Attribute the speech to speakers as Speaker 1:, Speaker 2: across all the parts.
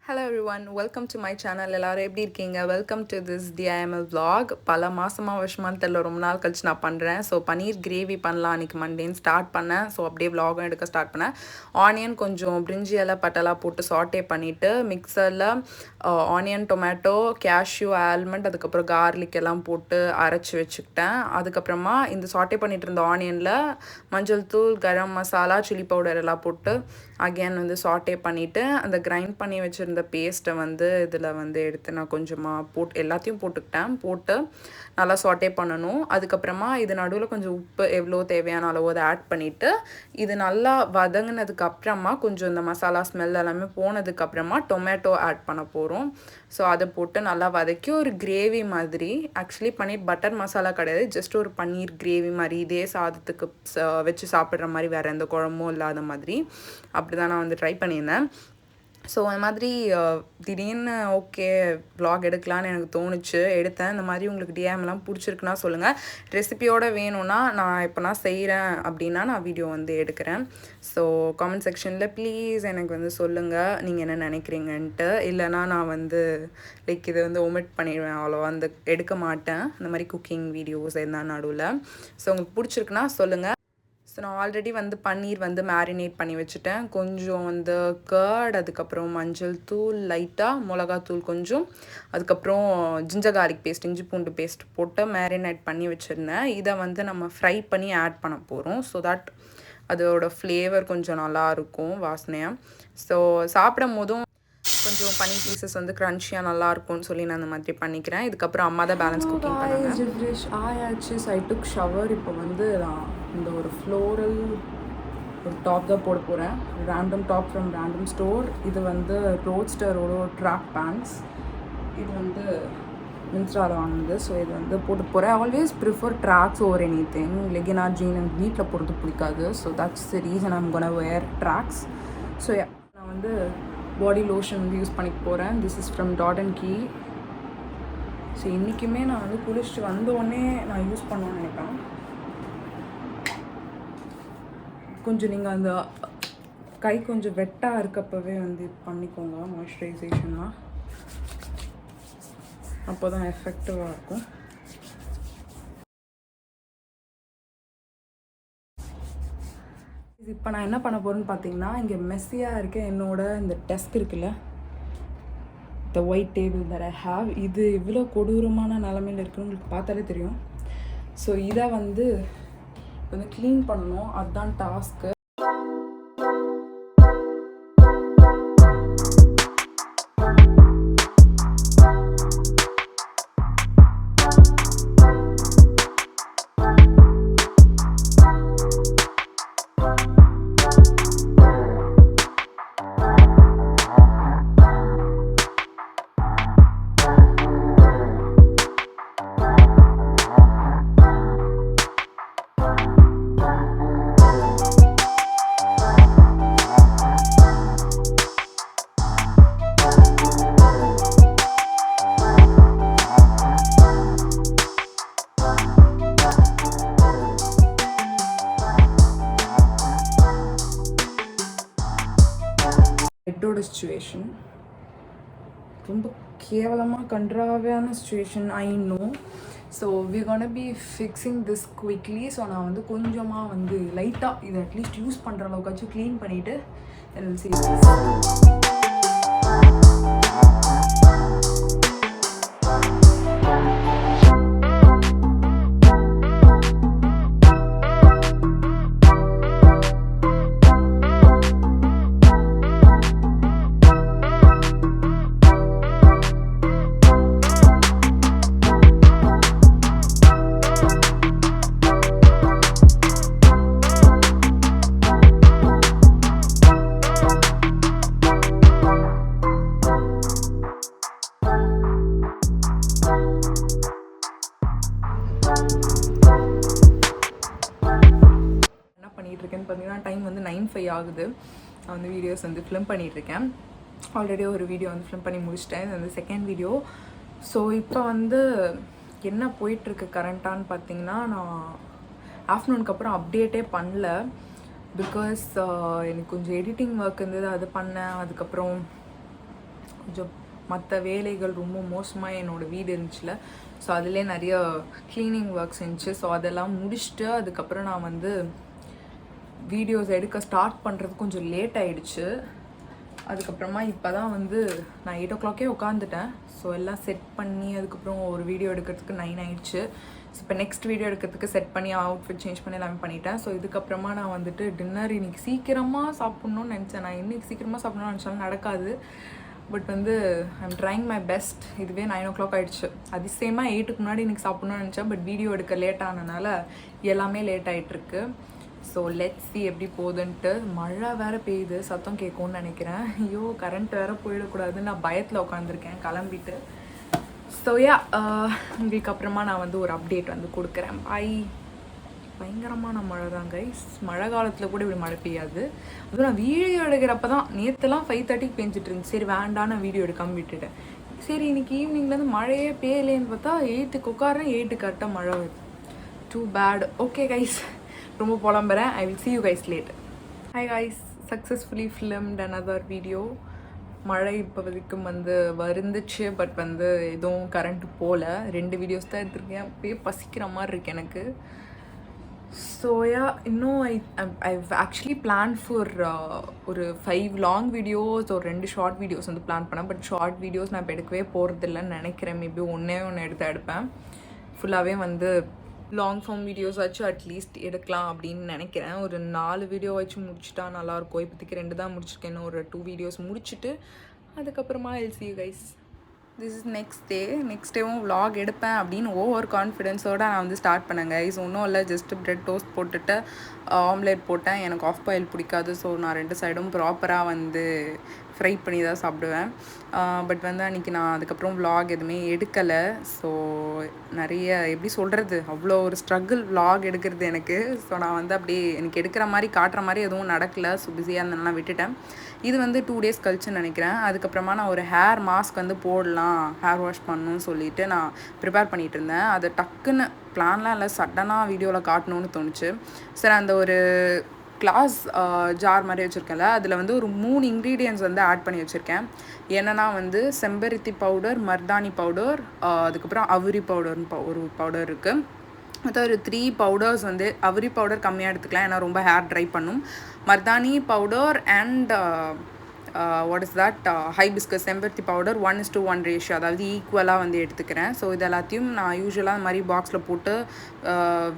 Speaker 1: Hello everyone, welcome to my channel. எல்லாரும் எப்படி இருக்கீங்க? Welcome to this DIML vlog. பல மாசமா வருஷமான்னு தெரியல, ரொம்ப நாள் கழிச்சு நான் பண்ணுறேன். ஸோ பன்னீர் கிரேவி பண்ணலாம் அன்றைக்கி மண்டேன்னு ஸ்டார்ட் பண்ணேன். ஸோ அப்படியே vlogகும் எடுக்க ஸ்டார்ட் பண்ணேன். ஆனியன் கொஞ்சம் பிரிஞ்சி எல்லாம் பட்டெல்லாம் போட்டு சாட்டே பண்ணிவிட்டு மிக்சரில் ஆனியன் டொமேட்டோ கேஷ்யூ ஆல்மண்ட் அதுக்கப்புறம் கார்லிக் எல்லாம் போட்டு அரைச்சி வச்சுக்கிட்டேன். அதுக்கப்புறமா இந்த சாட்டே பண்ணிட்டு இருந்த ஆனியனில் மஞ்சள் தூள் கரம் மசாலா சில்லி பவுடர் எல்லாம் போட்டு அகேன் வந்து சாட்டே பண்ணிவிட்டு அந்த கிரைண்ட் பண்ணி வச்சுருந்த பேஸ்ட்டை வந்து இதில் வந்து எடுத்து நான் கொஞ்சமாக எல்லாத்தையும் போட்டு நல்லா சாட்டே பண்ணணும். அதுக்கப்புறமா இது நடுவில் கொஞ்சம் உப்பு எவ்வளோ தேவையான அளவு அதை ஆட் பண்ணிவிட்டு இது நல்லா வதங்கினதுக்கப்புறமா கொஞ்சம் இந்த மசாலா ஸ்மெல் எல்லாமே போனதுக்கப்புறமா டொமேட்டோ ஆட் பண்ண போகிறோம். ஸோ அதை போட்டு நல்லா வதக்கி ஒரு கிரேவி மாதிரி, ஆக்சுவலி பன்னீர் பட்டர் மசாலா கிடையாது, ஜஸ்ட் ஒரு பன்னீர் கிரேவி மாதிரி, இதே சாதத்துக்கு வச்சு சாப்பிட்ற மாதிரி, வேறு எந்த குழம்பும் இல்லாத மாதிரி அப்படி தான் நான் வந்து ட்ரை பண்ணியிருந்தேன். ஸோ அந்த மாதிரி திடீர்னு ஓகே vlog எடுக்கலான்னு எனக்கு தோணுச்சு, எடுத்தேன். இந்த மாதிரி உங்களுக்கு டிஎம்லாம் பிடிச்சிருக்குன்னா சொல்லுங்கள். ரெசிபியோடு வேணும்னா நான் இப்போ நான் செய்கிறேன் அப்படின்னா நான் வீடியோ வந்து எடுக்கிறேன். ஸோ காமெண்ட் செக்ஷனில் ப்ளீஸ் எனக்கு வந்து சொல்லுங்கள் நீங்கள் என்ன நினைக்கிறீங்கன்ட்டு. இல்லைனா நான் வந்து லைக் இதை வந்து ஒமிட் பண்ணிடுவேன், அவ்வளோ அந்த எடுக்க மாட்டேன் இந்த மாதிரி குக்கிங் வீடியோஸ் எல்லாம் நடுவில். ஸோ உங்களுக்கு பிடிச்சிருக்குன்னா சொல்லுங்கள். ஸோ நான் ஆல்ரெடி வந்து பன்னீர் வந்து மேரினேட் பண்ணி வச்சுட்டேன். கொஞ்சம் வந்து கர்ட், அதுக்கப்புறம் மஞ்சள் தூள் லைட்டாக, மிளகாத்தூள் கொஞ்சம், அதுக்கப்புறம் ஜிஞ்சர் கார்லிக் பேஸ்ட் இஞ்சி பூண்டு பேஸ்ட் போட்டு மேரினேட் பண்ணி வச்சுருந்தேன். இதை வந்து நம்ம ஃப்ரை பண்ணி ஆட் பண்ண போகிறோம். ஸோ தட் அதோட ஃப்ளேவர் கொஞ்சம் நல்லாயிருக்கும் வாசனையாக. ஸோ சாப்பிடும் போதும் கொஞ்சம் பன்னீர் பீசஸ் வந்து க்ரன்ச்சியாக நல்லாயிருக்கும்னு சொல்லி நான் அந்த மாதிரி பண்ணிக்கிறேன். இதுக்கப்புறம் அம்மா தான் பேலன்ஸ் குக்கிங் பண்ணுவேன். ஃப்ரெஷ் ஆயாச்சு. So I took shower. இப்போ வந்து நான் இந்த ஒரு ஃப்ளோரல் ஒரு டாப் தான் போட போகிறேன். Random top from random store. இது வந்து ரோட்ஸ்டரோட ட்ராக் பேண்ட்ஸ். இது வந்து மின்ஸ்ட்ராவில் வாங்கினது. ஸோ இது வந்து போட்டு போகிறேன். Always prefer tracks over anything. லெகினா ஜீன் எனக்கு வீட்டில் போடுறது பிடிக்காது. So that's the reason I'm gonna wear tracks. So நான் வந்து பாடி லோஷன் வந்து யூஸ் பண்ணிக்க போகிறேன். This is from dot and key. So இன்றைக்குமே நான் வந்து குளிச்சுட்டு வந்தோடனே நான் யூஸ் பண்ணுவேன்னு நினைப்பேன். கொஞ்சம் நீங்கள் அந்த கை கொஞ்சம் வெட்டாக இருக்கப்பவே வந்து பண்ணிக்கோங்க மாய்ஸ்சரைசேஷன்லாம், அப்போ தான் எஃபெக்டிவாக இருக்கும். இப்போ நான் என்ன பண்ண போகிறேன்னு பார்த்தீங்கன்னா, இங்கே மெஸ்ஸியாக இருக்க என்னோடய இந்த டெஸ்க் இருக்குல்ல, த white table that I have, இது இவ்வளோ கொடூரமான நிலமையில் இருக்குன்னு உங்களுக்கு பார்த்தாலே தெரியும். ஸோ இதை வந்து க்ளீன் பண்ணணும், அதுதான் டாஸ்க்கு. பெட்டோட சிச்சுவேஷன் ரொம்ப கேவலமாக கன்றாவையான situation, I know. So we gonna be fixing this quickly. So நான் வந்து கொஞ்சமாக வந்து லைட்டாக இதை அட்லீஸ்ட் யூஸ் பண்ணுற அளவுக்காச்சும் க்ளீன் பண்ணிவிட்டு பண்ணிகிட்ருக்கேன்னு பார்த்தீங்கன்னா டைம் வந்து 9:05 ஆகுது. நான் வந்து வீடியோஸ் வந்து ஃபிலிம் பண்ணிகிட்ருக்கேன். ஆல்ரெடி ஒரு வீடியோ வந்து ஃபிலிம் பண்ணி முடிச்சிட்டேன். இது வந்து செகண்ட் வீடியோ. ஸோ இப்போ வந்து என்ன போயிட்டுருக்கு கரண்ட்டான்னு பார்த்தீங்கன்னா, நான் ஆஃப்டர்நூனுக்கு அப்புறம் அப்டேட்டே பண்ணல. பிகாஸ் எனக்கு கொஞ்சம் எடிட்டிங் ஒர்க் இருந்தது, அது பண்ணேன். அதுக்கப்புறம் கொஞ்சம் மற்ற வேலைகள் ரொம்ப மோசமாக என்னோடய வீடு இருந்துச்சுல. ஸோ அதிலே நிறைய க்ளீனிங் ஒர்க்ஸ் இருந்துச்சு. ஸோ அதெல்லாம் முடிச்சுட்டு அதுக்கப்புறம் நான் வந்து வீடியோஸ் எடுக்க ஸ்டார்ட் பண்ணுறது கொஞ்சம் லேட் ஆகிடுச்சு. அதுக்கப்புறமா இப்போ தான் வந்து நான் 8 o'clockே உட்காந்துட்டேன். ஸோ எல்லாம் செட் பண்ணி அதுக்கப்புறம் ஒரு வீடியோ எடுக்கிறதுக்கு 9 ஆகிடுச்சு. ஸோ இப்போ நெக்ஸ்ட் வீடியோ எடுக்கிறதுக்கு செட் பண்ணி அவுட்ஃபிட் சேஞ்ச் பண்ணி எல்லாமே பண்ணிட்டேன். ஸோ இதுக்கப்புறமா நான் வந்துட்டு டின்னர் இன்றைக்கி சீக்கிரமாக சாப்பிட்ணுன்னு நினச்சேன். நான் இன்றைக்கி சீக்கிரமாக சாப்பிட்ணுன்னு நினச்சாலும் நடக்காது. பட் வந்து ஐம் ட்ரைங் மை பெஸ்ட். இதுவே 9 o'clock ஆகிடுச்சு. அதிசயமாக 8க்கு முன்னாடி இன்றைக்கி சாப்பிட்ணுன்னு நினச்சேன். பட் வீடியோ எடுக்க லேட் ஆனதுனால எல்லாமே லேட் ஆகிட்டுருக்கு. ஸோ லெட்ஸ் சி எப்படி போகுதுன்ட்டு. மழை வேறு பெய்யுது, சத்தம் கேட்கும்னு நினைக்கிறேன். ஐயோ கரண்ட் வேறு போயிடக்கூடாதுன்னு நான் பயத்தில் உட்காந்துருக்கேன் கிளம்பிட்டு. ஸோ யா, உங்களுக்கு அப்புறமா நான் வந்து ஒரு அப்டேட் வந்து கொடுக்குறேன். பயங்கரமான மழை தான் கைஸ். மழை காலத்தில் கூட இப்படி மழை பெய்யாது. அதுவும் நான் வீடியோ எடுக்கிறப்ப தான் நேற்றுலாம் 5:30க்கு பெஞ்சிட்டு இருந்துச்சு. சரி வேண்டாம், நான் வீடியோ எடுக்காமல் விட்டுட்டேன். சரி இன்னைக்கு ஈவினிங்லேருந்து மழையே பெய்யலேன்னு பார்த்தா 8க்கு உட்காரேன், 8க்கு கரெக்டாக மழை வருது. Two bad. ஓகே கைஸ், ரொம்ப புலம்புறேன். I will see you guys later. Hi guys, successfully filmed another video. மழை இப்போ வரைக்கும் வந்து வந்துச்சு. பட் வந்து எதுவும் கரண்ட் போகல. 2 வீடியோஸ் தான் எடுத்துருக்கேன். அப்படியே பசிக்கிற மாதிரி இருக்கு எனக்கு. ஸோ யா, இன்னும் ஐவ் ஆக்சுவலி பிளான் ஃபார் ஒரு 5 லாங் வீடியோஸ் ஒரு 2 ஷார்ட் வீடியோஸ் வந்து பிளான் பண்ணேன். பட் ஷார்ட் வீடியோஸ் நான் இப்போ எடுக்கவே போகிறதில்லன்னு நினைக்கிறேன். மேபி ஒன்று எடுப்பேன். ஃபுல்லாகவே வந்து லாங் ஃபார்ம் வீடியோஸ் வச்சு அட்லீஸ்ட் எடுக்கலாம் அப்படின்னு நினைக்கிறேன். ஒரு 4 வீடியோ வச்சு முடிச்சுட்டா நல்லாயிருக்கும். இப்போதைக்கு 2 தான் முடிச்சிருக்கேன். இன்னும் ஒரு 2 வீடியோஸ் முடிச்சுட்டு அதுக்கப்புறமா I'll see you guys. This is next டேவும் vlog எடுப்பேன் அப்படின்னு ஓவர் கான்ஃபிடென்ஸோடு நான் வந்து ஸ்டார்ட் பண்ணேன் கைஸ். ஒன்றும் இல்லை, ஜஸ்ட்டு ப்ரெட் டோஸ்ட் போட்டுட்டு ஆம்லேட் போட்டேன். எனக்கு ஆஃப் பாயில் பிடிக்காது. ஸோ நான் 2 சைடும் ப்ராப்பராக வந்து ஃப்ரை பண்ணி தான் சாப்பிடுவேன். பட் வந்து அன்றைக்கி நான் அதுக்கப்புறம் vlog எதுவுமே எடுக்கலை. ஸோ நிறைய எப்படி சொல்கிறது, அவ்வளோ ஒரு ஸ்ட்ரகிள் vlog எடுக்கிறது எனக்கு. ஸோ நான் வந்து அப்படியே எனக்கு எடுக்கிற மாதிரி காட்டுற மாதிரி எதுவும் நடக்கலை. ஸோ பிஸியாக இருந்தேன்னா விட்டுட்டேன். இது வந்து 2 days கழிச்சுன்னு நினைக்கிறேன். அதுக்கப்புறமா நான் ஒரு ஹேர் மாஸ்க் வந்து போடலாம், ஹேர் வாஷ் பண்ணணும்னு சொல்லிட்டு நான் ப்ரிப்பேர் பண்ணிகிட்டு இருந்தேன். அதை டக்குன்னு பிளான்லாம் இல்லை, சடனாக வீடியோவில் காட்டணும்னு தோணுச்சு. சரி, அந்த ஒரு கிளாஸ் ஜார் மாதிரி வச்சுருக்கேன்ல, அதில் வந்து ஒரு 3 இன்க்ரீடியன்ட்ஸ் வந்து ஆட் பண்ணி வச்சுருக்கேன். என்னென்னா வந்து செம்பருத்தி பவுடர், மர்தானி பவுடர், அதுக்கப்புறம் அவுரி பவுடர்னு ஒரு பவுடர் இருக்குது. மொத்தம் ஒரு 3 பவுடர்ஸ் வந்து. அவுரி பவுடர் கம்மியாக எடுத்துக்கலாம், ஏன்னா ரொம்ப ஹேர் ட்ரை பண்ணும். மர்தானி powder and what is that hibiscus செம்பருத்தி பவுடர் 1:1 ரேஷியோ, அதாவது ஈக்குவலாக வந்து எடுத்துக்கிறேன். ஸோ இது எல்லாத்தையும் நான் யூஸ்வலாக அந்த மாதிரி பாக்ஸில் போட்டு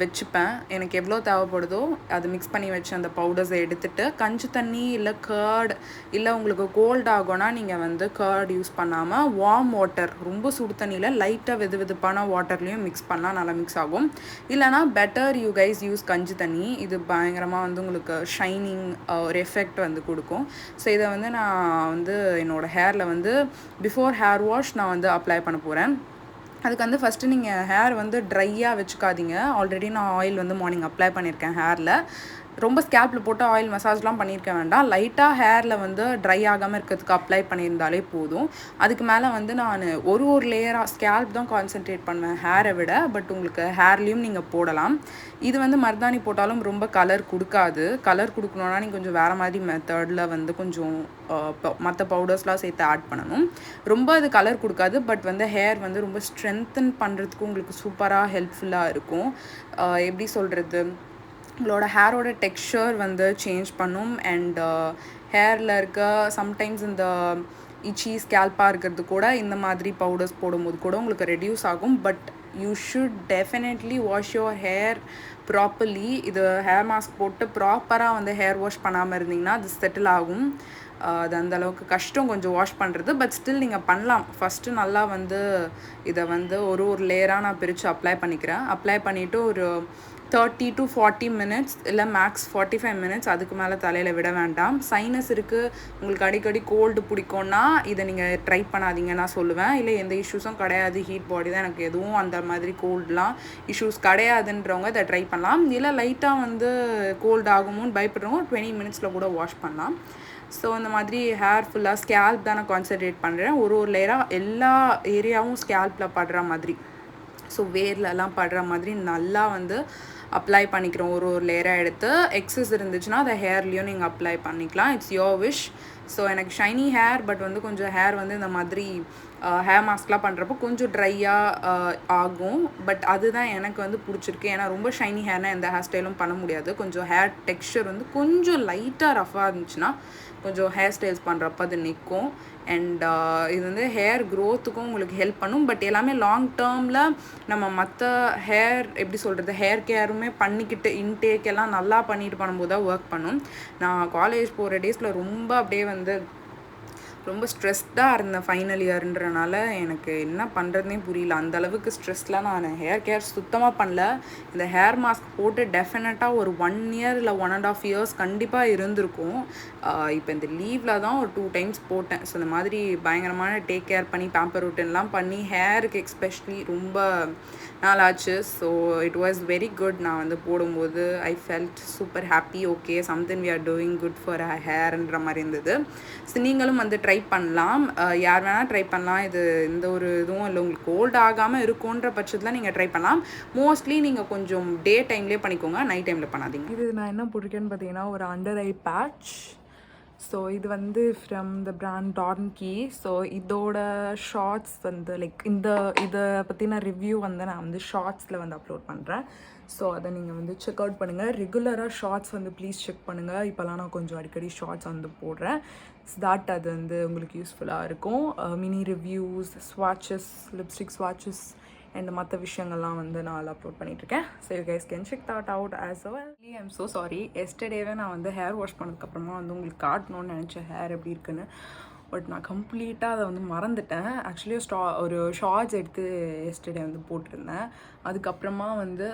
Speaker 1: வச்சுப்பேன். எனக்கு எவ்வளோ தேவைப்படுதோ அது மிக்ஸ் பண்ணி வச்சு அந்த பவுடர்ஸை எடுத்துகிட்டு கஞ்சி தண்ணி இல்லை கர்ட், இல்லை உங்களுக்கு கோல்ட் ஆகும்னா நீங்கள் வந்து கர்ட் யூஸ் பண்ணாமல் வார்ம் வாட்டர், ரொம்ப சுடு தண்ணியில் லைட்டாக வெதுவெதுப்பான வாட்டர்லேயும் மிக்ஸ் பண்ணால் நல்லா மிக்ஸ் ஆகும். இல்லைனா பெட்டர் யூ கைஸ் யூஸ் கஞ்சி தண்ணி. இது பயங்கரமாக வந்து உங்களுக்கு ஷைனிங் ஒரு எஃபெக்ட் வந்து கொடுக்கும். ஸோ இதை வந்து நான் வந்து என்னோடய ஹேரில் வந்து பிஃபோர் ஹேர் வாஷ் நான் வந்து அப்ளை பண்ண போகிறேன். அதுக்கு வந்து ஃபஸ்ட்டு நீங்கள் ஹேர் வந்து ட்ரையாக வச்சுக்காதீங்க. ஆல்ரெடி நான் ஆயில் வந்து மார்னிங் அப்ளை பண்ணியிருக்கேன் ஹேரில். ரொம்ப ஸ்கேல்பில் போட்டு ஆயில் மசாஜ்லாம் பண்ணியிருக்க வேண்டாம். லைட்டாக ஹேரில் வந்து ட்ரை ஆகாமல் இருக்கிறதுக்கு அப்ளை பண்ணியிருந்தாலே போதும். அதுக்கு மேலே வந்து நான் ஒரு லேயராக ஸ்கேல்ப் தான் கான்சென்ட்ரேட் பண்ணுவேன் ஹேரை விட. பட் உங்களுக்கு ஹேர்லேயும் நீங்கள் போடலாம். இது வந்து மருதாணி போட்டாலும் ரொம்ப கலர் கொடுக்காது. கலர் கொடுக்கணுன்னா நீங்கள் கொஞ்சம் வேறு மாதிரி மெத்தடில் வந்து கொஞ்சம் மற்ற பவுடர்ஸ்லாம் சேர்த்து ஆட் பண்ணணும். ரொம்ப அது கலர் கொடுக்காது. பட் வந்து ஹேர் வந்து ரொம்ப ஸ்ட்ரென்தன் பண்ணுறதுக்கு உங்களுக்கு சூப்பராக ஹெல்ப்ஃபுல்லாக இருக்கும். எப்படி சொல்கிறது, உங்களோட ஹேரோட டெக்ஸ்சர் வந்து சேஞ்ச் பண்ணும். அண்ட் ஹேரில் இருக்க சம்டைம்ஸ் இந்த இச்சி ஸ்கேல்பாக இருக்கிறது கூட இந்த மாதிரி பவுடர்ஸ் போடும்போது கூட உங்களுக்கு ரெடியூஸ் ஆகும். But you should definitely wash your hair properly. இது ஹேர் மாஸ்க் போட்டு ப்ராப்பராக வந்து ஹேர் வாஷ் பண்ணாமல் இருந்தீங்கன்னா அது செட்டில் ஆகும். அது அந்தளவுக்கு கஷ்டம் கொஞ்சம் வாஷ் பண்ணுறது. பட் ஸ்டில் நீங்கள் பண்ணலாம். ஃபஸ்ட்டு நல்லா வந்து இதை வந்து ஒரு லேயராக நான் பிரித்து அப்ளை பண்ணிக்கிறேன். அப்ளை பண்ணிவிட்டு ஒரு 30 to 40 minutes இல்லை மேக்ஸ் 45 minutes, அதுக்கு மேலே தலையில் விட வேண்டாம். சைனஸ் இருக்குது, உங்களுக்கு அடிக்கடி கோல்டு பிடிக்கும்னா இதை நீங்கள் ட்ரை பண்ணாதீங்க நான் சொல்லுவேன். இல்லை எந்த இஷ்யூஸும் கிடையாது, ஹீட் பாடி தான், எனக்கு எதுவும் அந்த மாதிரி கோல்டெலாம் இஷ்யூஸ் கிடையாதுன்றவங்க இதை ட்ரை பண்ணலாம். இல்லை லைட்டாக வந்து கோல்டு ஆகுமோன்னு பயப்படுறவங்க 20 minutesல கூட வாஷ் பண்ணலாம். ஸோ இந்த மாதிரி ஹேர் ஃபுல்லாக ஸ்கேல்ப் தான் நான் கான்சன்ட்ரேட் பண்ணுறேன். ஒரு லேயராக எல்லா ஏரியாவும் ஸ்கேல்பில் படுற மாதிரி, ஸோ வேர்லலாம் படுற மாதிரி நல்லா வந்து அப்ளை பண்ணிக்கிறோம். ஒரு லேயராக எடுத்து எக்ஸஸ் இருந்துச்சுன்னா அதை ஹேர்லேயும் நீங்கள் அப்ளை பண்ணிக்கலாம். It's your wish. ஸோ எனக்கு ஷைனி ஹேர், பட் வந்து கொஞ்சம் ஹேர் வந்து இந்த மாதிரி ஹேர் மாஸ்க்லாம் பண்ணுறப்போ கொஞ்சம் ட்ரையாக ஆகும். பட் அதுதான் எனக்கு வந்து பிடிச்சிருக்கு. ஏன்னா ரொம்ப ஷைனி ஹேர்னால் எந்த ஹேர் ஸ்டைலும் பண்ண முடியாது. கொஞ்சம் ஹேர் டெக்ஸ்சர் வந்து கொஞ்சம் லைட்டாக ரஃபாக இருந்துச்சுன்னா கொஞ்சம் ஹேர் ஸ்டைல்ஸ் பண்ணுறப்ப அது நிற்கும். அண்ட் இது வந்து ஹேர் க்ரோத்துக்கும் உங்களுக்கு ஹெல்ப் பண்ணும். பட் எல்லாமே லாங் டேர்மில் நம்ம மற்ற ஹேர் எப்படி சொல்கிறது, ஹேர் கேருமே பண்ணிக்கிட்டு இன்டேக் எல்லாம் நல்லா பண்ணிட்டு பண்ணும்போது தான் ஒர்க் பண்ணும். நான் காலேஜ் போகிற டேஸில் ரொம்ப அப்படியே வந்து ரொம்ப ஸ்ட்ரெஸ்டாக இருந்தேன். ஃபைனல் இயர்ன்றனால எனக்கு என்ன பண்ணுறதுனே புரியல. அந்தளவுக்கு ஸ்ட்ரெஸ்லாம் நான் ஹேர் கேர் சுத்தமாக பண்ணல. இந்த ஹேர் மாஸ்க் போட்டு டெஃபினட்டாக ஒரு 1 இயர் இல்லை 1.5 இயர்ஸ் கண்டிப்பாக இருந்திருக்கும். இப்போ இந்த லீவில் தான் ஒரு 2 டைம்ஸ் போட்டேன். ஸோ இந்த மாதிரி பயங்கரமான டேக் கேர் பண்ணி பேம்பர் ரூட்டின்லாம் பண்ணி ஹேருக்கு எக்ஸ்பெஷலி ரொம்ப நாளாச்சு. So it was very good. நான் வந்து போடும்போது I felt super happy. Okay, something we are doing good for ஹேர்ன்ற மாதிரி இருந்தது. ஸோ நீங்களும் வந்து ட்ரை பண்ணலாம். யார் வேணால் ட்ரை பண்ணலாம். இது இந்த ஒரு இதுவும் இல்லை, உங்களுக்கு கோல்ட் ஆகாமல் இருக்குன்ற பட்சத்தில் நீங்கள் ட்ரை பண்ணலாம். மோஸ்ட்லி நீங்கள் கொஞ்சம் டே டைம்லேயே பண்ணிக்கோங்க, நைட் டைமில் பண்ணாதீங்க. இது நான் என்ன போட்டிருக்கேன்னு பார்த்தீங்கன்னா ஒரு அண்டர் ஐ பேட்ச். ஸோ இது வந்து ஃப்ரம் த பிராண்ட் டார்ன்கி. ஸோ இதோட ஷார்ட்ஸ் வந்து லைக் இதை பற்றின ரிவ்யூ வந்து நான் வந்து ஷார்ட்ஸில் வந்து அப்லோட் பண்ணுறேன். ஸோ அதை நீங்கள் வந்து செக் அவுட் பண்ணுங்கள். ரெகுலராக ஷார்ட்ஸ் வந்து ப்ளீஸ் செக் பண்ணுங்கள். இப்போலாம் நான் கொஞ்சம் அடிக்கடி ஷார்ட்ஸ் வந்து போடுறேன். தட் அது வந்து உங்களுக்கு யூஸ்ஃபுல்லாக இருக்கும். மினி ரிவ்யூஸ், ஸ்வாட்சஸ், லிப்ஸ்டிக் ஸ்வாட்சஸ் அண்ட் மற்ற விஷயங்கள்லாம் வந்து நான் அப்லோட் பண்ணிகிட்ருக்கேன். So you guys can check that out as well. I am so sorry, எஸ்டர்டேவே நான் வந்து ஹேர் வாஷ் பண்ணதுக்கப்புறமா வந்து உங்களுக்கு காட்டணும்னு நினச்சேன் ஹேர் எப்படி இருக்குன்னு. பட் நான் கம்ப்ளீட்டாக அதை வந்து மறந்துட்டேன். ஆக்சுவலி ஒரு ஷார்ட்ஸ் எடுத்து எஸ்டர்டே வந்து போட்டிருந்தேன். அதுக்கப்புறமா வந்து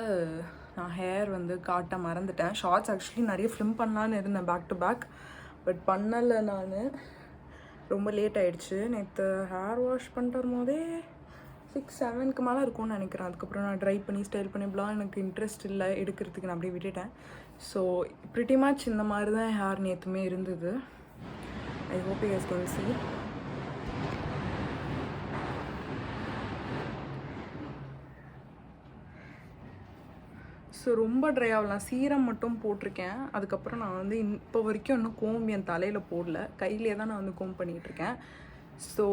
Speaker 1: நான் ஹேர் வந்து காட்ட மறந்துட்டேன். ஷார்ட்ஸ் ஆக்சுவலி நிறைய ஃபிலிம் பண்ணலான்னு இருந்தேன் பேக் டு பேக், பட் பண்ணலை. நான் ரொம்ப லேட் ஆகிடுச்சு. நேற்று ஹேர் வாஷ் பண்ணிட்டு வரும்போதே 6-7க்கு மேலே இருக்கும்னு நினைக்கிறேன். அதுக்கப்புறம் நான் ட்ரை பண்ணி ஸ்டைல் பண்ணி இப்படிலாம் எனக்கு இன்ட்ரெஸ்ட் இல்லை எடுக்கிறதுக்கு, நான் அப்படியே விட்டுட்டேன். ஸோ ப்ரிட்டி மச் இந்த மாதிரி தான் ஹேர் நேற்றுமே இருந்தது. I hope you guys can see. So ரொம்ப ட்ரை ஆகலாம். சீரம் மட்டும் போட்டிருக்கேன். அதுக்கப்புறம் நான் வந்து இப்போ வரைக்கும் இன்னும் கோம்பு என் தலையில் போடல, கையிலே தான் நான் வந்து கோம் பண்ணிகிட்ருக்கேன். ஸோ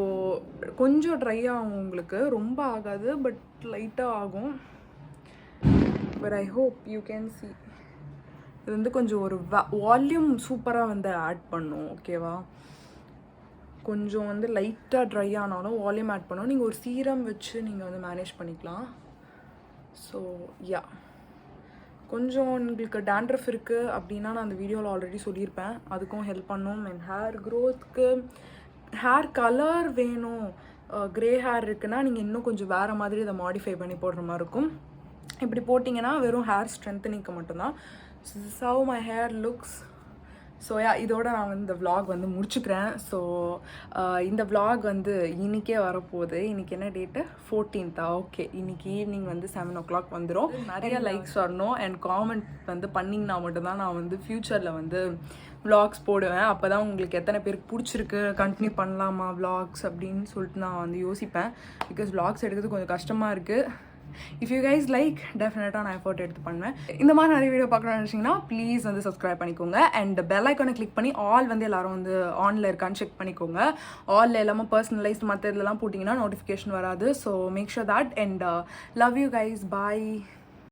Speaker 1: கொஞ்சம் ட்ரை ஆகும், உங்களுக்கு ரொம்ப ஆகாது, பட் லைட்டாக ஆகும். But I hope you can see. இது வந்து கொஞ்சம் ஒரு வால்யூம் சூப்பராக வந்து ஆட் பண்ணும். ஓகேவா, கொஞ்சம் வந்து லைட்டாக ட்ரை ஆனாலும் வால்யூம் ஆட் பண்ணும். நீங்கள் ஒரு சீரம் வச்சு நீங்கள் வந்து மேனேஜ் பண்ணிக்கலாம். ஸோ யா, கொஞ்சம் உங்களுக்கு டேண்ட்ரஃப் இருக்குது அப்படின்னா நான் அந்த வீடியோவில் ஆல்ரெடி சொல்லியிருப்பேன், அதுக்கும் ஹெல்ப் பண்ணும். அண்ட் ஹேர் க்ரோத்துக்கு, ஹேர் கலர் வேணும், க்ரே ஹேர் இருக்குன்னா நீங்கள் இன்னும் கொஞ்சம் வேறு மாதிரி இதை மாடிஃபை பண்ணி போடுற மாதிரி இருக்கும். இப்படி போட்டிங்கன்னா வெறும் ஹேர் ஸ்ட்ரென்த்தனிங்க்கு மட்டும்தான். So this is how my hair looks. So இதோட நான் வந்து இந்த vlog வந்து முடிச்சுக்கிறேன். ஸோ இந்த vlog வந்து இன்றைக்கே வரப்போகுது. இன்றைக்கி என்ன டேட்டு, 14th. ஓகே, இன்றைக்கி ஈவினிங் வந்து 7 o'clock வந்துடும். நிறைய லைக்ஸ் வரணும் அண்ட் காமெண்ட் வந்து பண்ணிங்கன்னா மட்டும்தான் நான் வந்து ஃப்யூச்சரில் வந்து vlogs போடுவேன். அப்போ தான் உங்களுக்கு எத்தனை பேருக்கு பிடிச்சிருக்கு, கண்டினியூ பண்ணலாமா vlogs அப்படின்னு சொல்லிட்டு நான் வந்து யோசிப்பேன். பிகாஸ் vlogs எடுக்கிறது கொஞ்சம் கஷ்டமாக இருக்குது. இஃப் யூ கைஸ் லைக், டெஃபினட்டாக நான் எஃபோர்ட் எடுத்து பண்ணுவேன். இந்த மாதிரி நிறைய வீடியோ பார்க்கணும்னு நினச்சிங்கன்னா ப்ளீஸ் வந்து சப்ஸ்கிரைப் பண்ணிக்கோங்க. அண்ட் பெல் ஐக்கானை கிளிக் பண்ணி ஆல் வந்து எல்லோரும் வந்து ஆனில் இருக்கான்னு செக் பண்ணிக்கோங்க. ஆலில் எல்லாமே பர்சனலைஸ்ட் மற்ற இதெல்லாம் போட்டிங்கன்னா நோட்டிஃபிகேஷன் வராது. So make sure that. And love you guys, bye.